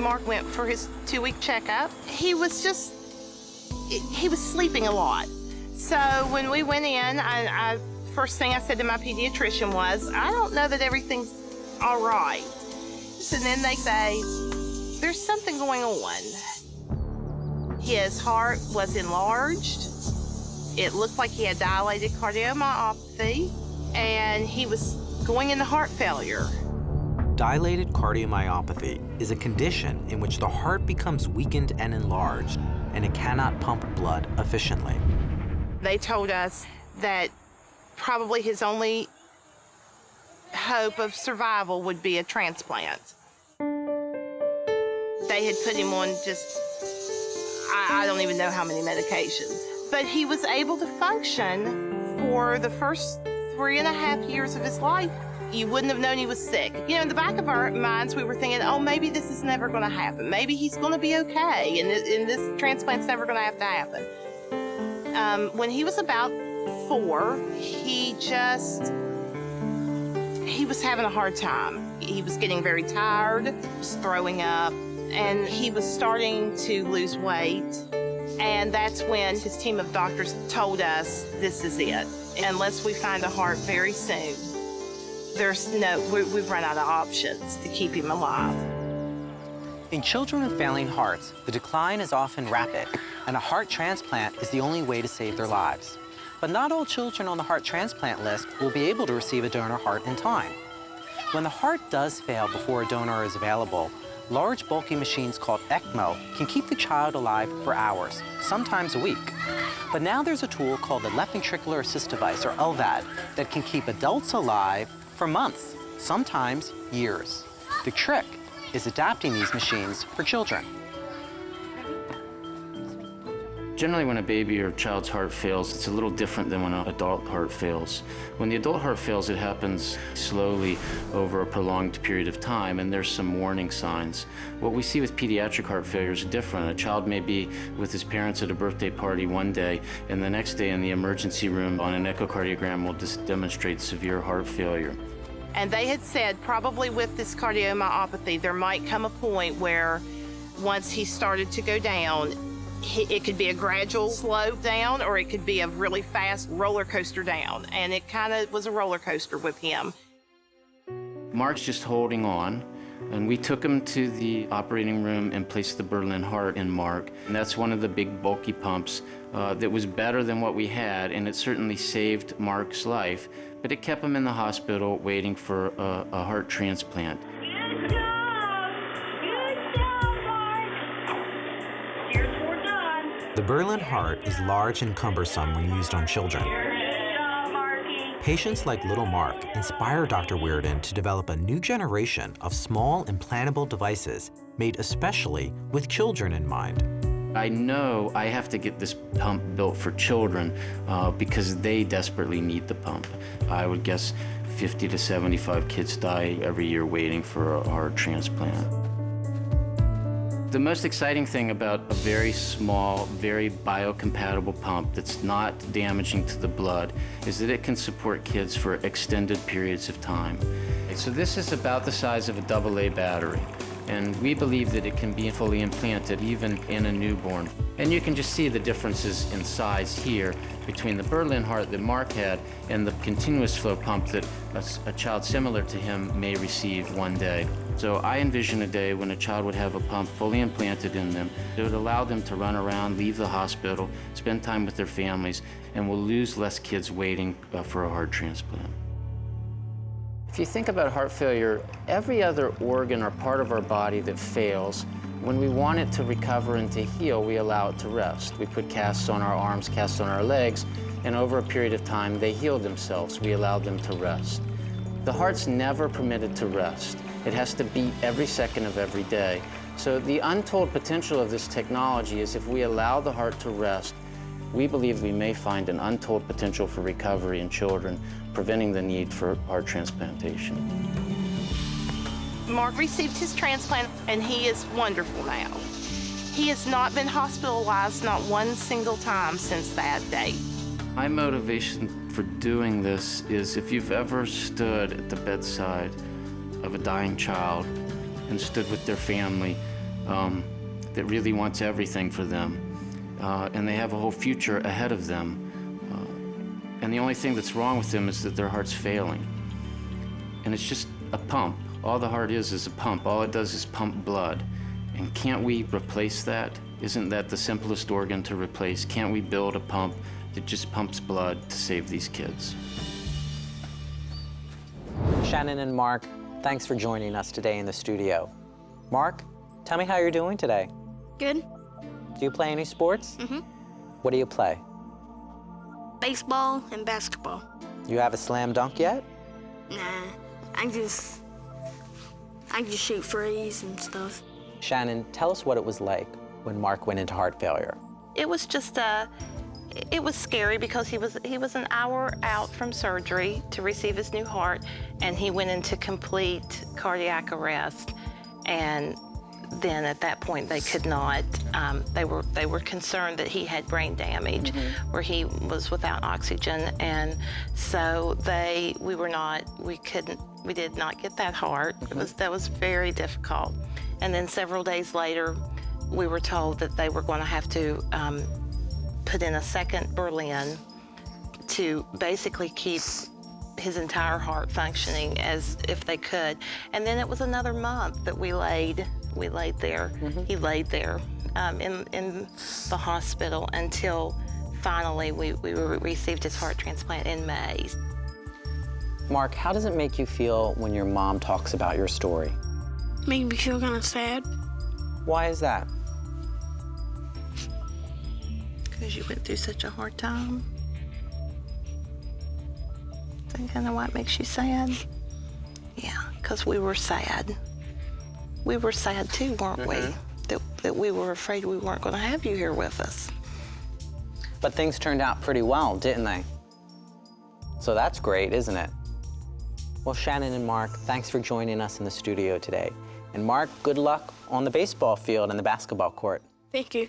Mark went for his 2-week checkup. He was sleeping a lot. So when we went in, first thing I said to my pediatrician was, I don't know that everything's all right. And then they say, there's something going on. His heart was enlarged. It looked like he had dilated cardiomyopathy, and he was going into heart failure. Dilated cardiomyopathy is a condition in which the heart becomes weakened and enlarged, and it cannot pump blood efficiently. They told us that probably his only hope of survival would be a transplant. They had put him on I don't even know how many medications. But he was able to function for the first 3.5 years of his life. You wouldn't have known he was sick. You know, in the back of our minds, we were thinking, oh, maybe this is never going to happen. Maybe he's going to be okay, and this transplant's never going to have to happen. When he was about 4, he was having a hard time. He was getting very tired, was throwing up, and he was starting to lose weight. And that's when his team of doctors told us, this is it. Unless we find a heart very soon, we've run out of options to keep him alive. In children with failing hearts, the decline is often rapid, and a heart transplant is the only way to save their lives. But not all children on the heart transplant list will be able to receive a donor heart in time. When the heart does fail before a donor is available, large bulky machines called ECMO can keep the child alive for hours, sometimes a week. But now there's a tool called the left ventricular assist device, or LVAD, that can keep adults alive for months, sometimes years. The trick is adapting these machines for children. Generally, when a baby or child's heart fails, it's a little different than when an adult heart fails. When the adult heart fails, it happens slowly over a prolonged period of time, and there's some warning signs. What we see with pediatric heart failure is different. A child may be with his parents at a birthday party one day, and the next day in the emergency room on an echocardiogram will demonstrate severe heart failure. And they had said probably with this cardiomyopathy, there might come a point where once he started to go down, it could be a gradual slope down, or it could be a really fast roller coaster down. And it kind of was a roller coaster with him. Mark's just holding on, and we took him to the operating room and placed the Berlin heart in Mark. And that's one of the big bulky pumps that was better than what we had, and it certainly saved Mark's life, but it kept him in the hospital waiting for a heart transplant. The Berlin heart is large and cumbersome when used on children. Patients like little Mark inspire Dr. Weirden to develop a new generation of small implantable devices made especially with children in mind. I know I have to get this pump built for children because they desperately need the pump. I would guess 50 to 75 kids die every year waiting for a heart transplant. The most exciting thing about a very small, very biocompatible pump that's not damaging to the blood is that it can support kids for extended periods of time. So this is about the size of a AA battery, and we believe that it can be fully implanted even in a newborn. And you can just see the differences in size here between the Berlin heart that Mark had and the continuous flow pump that a child similar to him may receive one day. So I envision a day when a child would have a pump fully implanted in them. It would allow them to run around, leave the hospital, spend time with their families, and we'll lose less kids waiting for a heart transplant. If you think about heart failure, every other organ or part of our body that fails, when we want it to recover and to heal, we allow it to rest. We put casts on our arms, casts on our legs, and over a period of time, they heal themselves. We allow them to rest. The heart's never permitted to rest. It has to beat every second of every day. So the untold potential of this technology is if we allow the heart to rest, we believe we may find an untold potential for recovery in children, preventing the need for heart transplantation. Mark received his transplant, and he is wonderful now. He has not been hospitalized not one single time since that date. My motivation for doing this is if you've ever stood at the bedside of a dying child and stood with their family that really wants everything for them. And they have a whole future ahead of them. And the only thing that's wrong with them is that their heart's failing. And it's just a pump. All the heart is a pump. All it does is pump blood. And can't we replace that? Isn't that the simplest organ to replace? Can't we build a pump that just pumps blood to save these kids? Shannon and Mark, thanks for joining us today in the studio. Mark, tell me how you're doing today. Good. Do you play any sports? Mm-hmm. What do you play? Baseball and basketball. You have a slam dunk yet? Nah, I just shoot threes and stuff. Shannon, tell us what it was like when Mark went into heart failure. It was just it was scary because he was an hour out from surgery to receive his new heart, and he went into complete cardiac arrest. And then at that point they could not. They were concerned that he had brain damage, where he was without oxygen, and so we did not get that heart. That was very difficult. And then several days later, we were told that they were going to have to put in a second Berlin to basically keep his entire heart functioning as if they could. And then it was another month that we laid there. He laid there in the hospital until finally we received his heart transplant in May. Mark, how does it make you feel when your mom talks about your story? Made me feel kind of sad. Why is that? Because you went through such a hard time. Is that kind of what makes you sad? Yeah, because we were sad. We were sad too, weren't we? That we were afraid we weren't going to have you here with us. But things turned out pretty well, didn't they? So that's great, isn't it? Well, Shannon and Mark, thanks for joining us in the studio today. And Mark, good luck on the baseball field and the basketball court. Thank you.